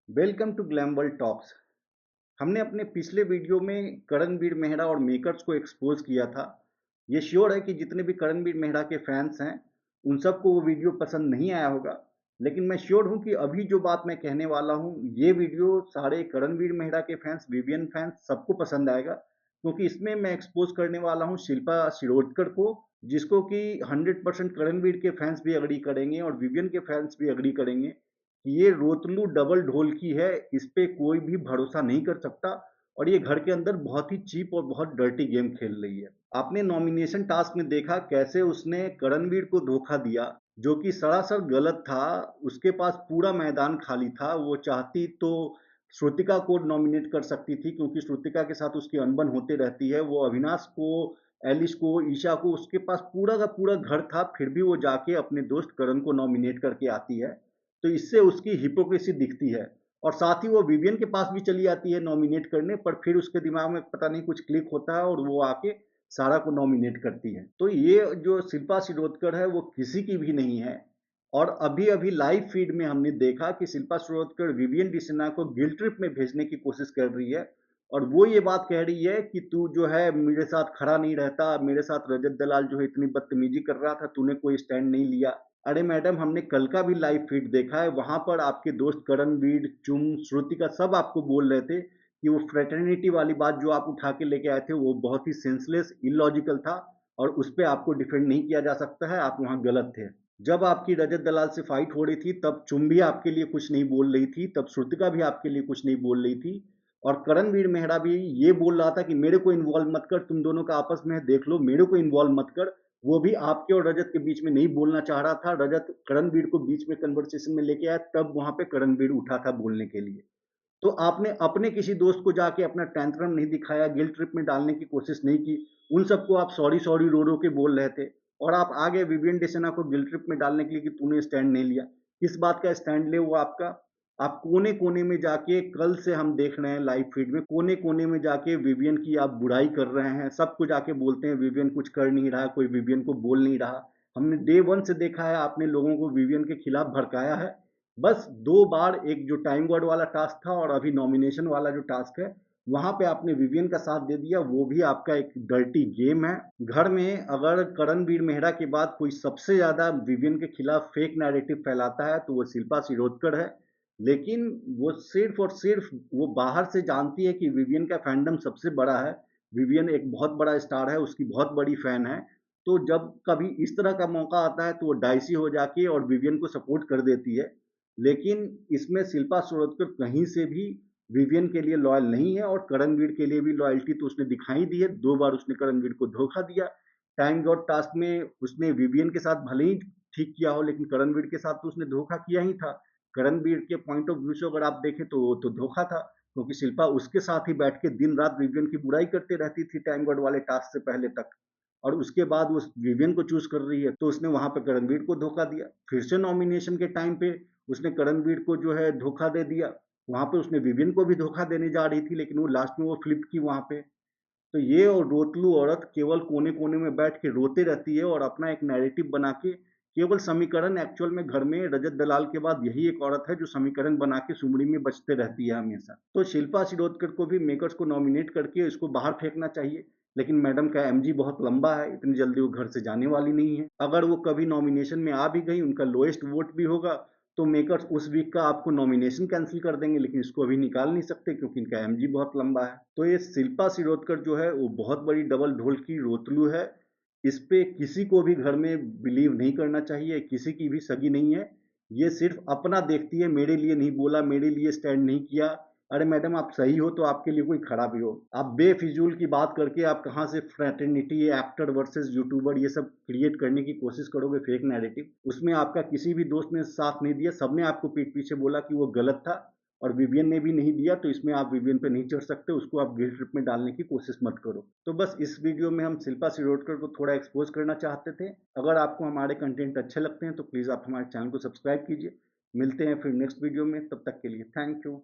Welcome to glam world talks. हमने अपने पिछले वीडियो में करणवीर मेहरा और मेकर्स को एक्सपोज किया था। ये श्योर है कि जितने भी करणवीर मेहरा के फैंस हैं उन सबको वो वीडियो पसंद नहीं आया होगा। लेकिन मैं श्योर हूँ कि अभी जो बात मैं कहने वाला हूँ ये वीडियो सारे करणवीर मेहरा के फैंस, विवियन फैंस सबको पसंद आएगा, क्योंकि इसमें मैं एक्सपोज करने वाला हूँ शिल्पा शिरोडकर को, जिसको कि 100% करणवीर के फैंस भी अग्री करेंगे और विवियन के फैंस भी अग्री करेंगे कि ये रोतलू डबल ढोल की है, इस पे कोई भी भरोसा नहीं कर सकता और ये घर के अंदर बहुत ही चीप और बहुत डर्टी गेम खेल रही है। आपने नॉमिनेशन टास्क में देखा कैसे उसने करणवीर को धोखा दिया, जो कि सरासर गलत था। उसके पास पूरा मैदान खाली था, वो चाहती तो श्रुतिका को नॉमिनेट कर सकती थी, क्योंकि श्रुतिका के साथ उसकी अनबन होती रहती है। वो अविनाश को, एलिस को, ईशा को, उसके पास पूरा का पूरा घर था, फिर भी वो जाके अपने दोस्त करण को नॉमिनेट करके आती है। तो इससे उसकी हिपोक्रेसी दिखती है। और साथ ही वो विवियन के पास भी चली आती है नॉमिनेट करने, पर फिर उसके दिमाग में पता नहीं कुछ क्लिक होता है और वो आके सारा को नॉमिनेट करती है। तो ये जो शिल्पा शिरोडकर है वो किसी की भी नहीं है। और अभी अभी लाइव फीड में हमने देखा कि शिल्पा शिरोडकर विवियन डिसिना को गिल्ट ट्रिप में भेजने की कोशिश कर रही है और वो ये बात कह रही है कि तू जो है मेरे साथ खड़ा नहीं रहता, मेरे साथ रजत दलाल जो है इतनी बदतमीजी कर रहा था, तूने कोई स्टैंड नहीं लिया। अरे मैडम, हमने कल का भी लाइव फीड देखा है, वहां पर आपके दोस्त करणवीर, चुम, श्रुतिका सब आपको बोल रहे थे कि वो फ्रेटर्निटी वाली बात जो आप उठा के लेके आए थे वो बहुत ही सेंसलेस, इलॉजिकल था और उस पर आपको डिफेंड नहीं किया जा सकता है, आप वहां गलत थे। जब आपकी रजत दलाल से फाइट हो रही थी तब चुम भी आपके लिए कुछ नहीं बोल रही थी, तब श्रुतिका भी आपके लिए कुछ नहीं बोल रही थी और करणवीर मेहरा भी ये बोल रहा था कि मेरे को इन्वॉल्व मत कर, तुम दोनों का आपस में देख लो, मेरे को इन्वॉल्व मत कर। वो भी आपके और रजत के बीच में नहीं बोलना चाह रहा था, रजत करणवीर को बीच में कन्वर्सेशन में लेके आया, तब वहां पे करणवीर उठा था बोलने के लिए। तो आपने अपने किसी दोस्त को जाके अपना टेंट्रम नहीं दिखाया, गिल्ट ट्रिप में डालने की कोशिश नहीं की। उन सबको आप सॉरी सॉरी रो रो के बोल रहे थे और आप आगे विवियन डेसेना को गिल्ट ट्रिप में डालने के लिए कि तूने स्टैंड नहीं लिया। किस बात का स्टैंड ले वो आपका? आप कोने कोने में जाके, कल से हम देख रहे हैं लाइव फीड में, कोने कोने में जाके विवियन की आप बुराई कर रहे हैं, सबको जाके बोलते हैं विवियन कुछ कर नहीं रहा, कोई विवियन को बोल नहीं रहा। हमने डे वन से देखा है आपने लोगों को विवियन के खिलाफ भड़काया है। बस दो बार, एक जो टाइम गॉड वाला टास्क था और अभी नॉमिनेशन वाला जो टास्क है, वहां पे आपने विवियन का साथ दे दिया, वो भी आपका एक डर्टी गेम है। घर में अगर करणवीर मेहरा के बाद कोई सबसे ज्यादा विवियन के खिलाफ फेक नैरेटिव फैलाता है तो वो शिल्पा शिरोडकर है। लेकिन वो सिर्फ और सिर्फ वो बाहर से जानती है कि विवियन का फैंडम सबसे बड़ा है, विवियन एक बहुत बड़ा स्टार है, उसकी बहुत बड़ी फैन है। तो जब कभी इस तरह का मौका आता है तो वो डाइसी हो जाके और विवियन को सपोर्ट कर देती है। लेकिन इसमें शिल्पा शिरोडकर कहीं से भी विवियन के लिए लॉयल नहीं है और करणवीर के लिए भी लॉयल्टी तो उसने दिखाई दी है। दो बार उसने करणवीर को धोखा दिया। टाइम गॉड टास्क में उसने विवियन के साथ भले ही ठीक किया हो, लेकिन करणवीर के साथ तो उसने धोखा किया ही था। करणवीर के पॉइंट ऑफ व्यू से अगर आप देखें तो वो तो धोखा था, क्योंकि शिल्पा उसके साथ ही बैठ के दिन रात विवियन की बुराई करते रहती थी टाइम गॉड वाले टास्क से पहले तक। और उसके बाद वो विवियन को चूज कर रही है, तो उसने वहां पे करणवीर को धोखा दिया। फिर से नॉमिनेशन के टाइम पे उसने करणवीर को जो है धोखा दे दिया। वहां पे उसने विवियन को भी धोखा देने जा रही थी, लेकिन वो लास्ट में वो फ्लिप की वहां पे। तो ये और रोतलू औरत केवल कोने कोने में बैठ के रोते रहती है और अपना एक नैरेटिव बना के केवल समीकरण, एक्चुअल में घर में रजत दलाल के बाद यही एक औरत है जो समीकरण बना के सुमड़ी में बचते रहती है हमेशा। तो शिल्पा शिरोडकर को भी मेकर्स को नॉमिनेट करके इसको बाहर फेंकना चाहिए। लेकिन मैडम का एमजी बहुत लंबा है, इतनी जल्दी वो घर से जाने वाली नहीं है। अगर वो कभी नॉमिनेशन में आ भी गई, उनका लोएस्ट वोट भी होगा, तो मेकर्स उस वीक का आपको नॉमिनेशन कैंसिल कर देंगे, लेकिन इसको अभी निकाल नहीं सकते क्योंकि इनका एमजी बहुत लंबा है। तो ये शिल्पा शिरोडकर जो है वो बहुत बड़ी डबल ढोल की रोतलू है। इस पे किसी को भी घर में बिलीव नहीं करना चाहिए, किसी की भी सगी नहीं है। ये सिर्फ अपना देखती है, मेरे लिए नहीं बोला, मेरे लिए स्टैंड नहीं किया। अरे मैडम, आप सही हो तो आपके लिए कोई खड़ा भी हो। आप बेफिजूल की बात करके आप कहाँ से फ्रेटर्निटी, एक्टर वर्सेस यूट्यूबर, ये सब क्रिएट करने की कोशिश करोगे, फेक नैरेटिव। उसमें आपका किसी भी दोस्त ने साथ नहीं दिया, सबने आपको पीठ पीछे बोला कि वो गलत था और विवियन ने भी नहीं दिया, तो इसमें आप विवियन पे नहीं चढ़ सकते, उसको आप गिल्ट ट्रिप में डालने की कोशिश मत करो। तो बस इस वीडियो में हम शिल्पा शिरोडकर को थोड़ा एक्सपोज करना चाहते थे। अगर आपको हमारे कंटेंट अच्छे लगते हैं तो प्लीज़ आप हमारे चैनल को सब्सक्राइब कीजिए। मिलते हैं फिर नेक्स्ट वीडियो में, तब तक के लिए थैंक यू।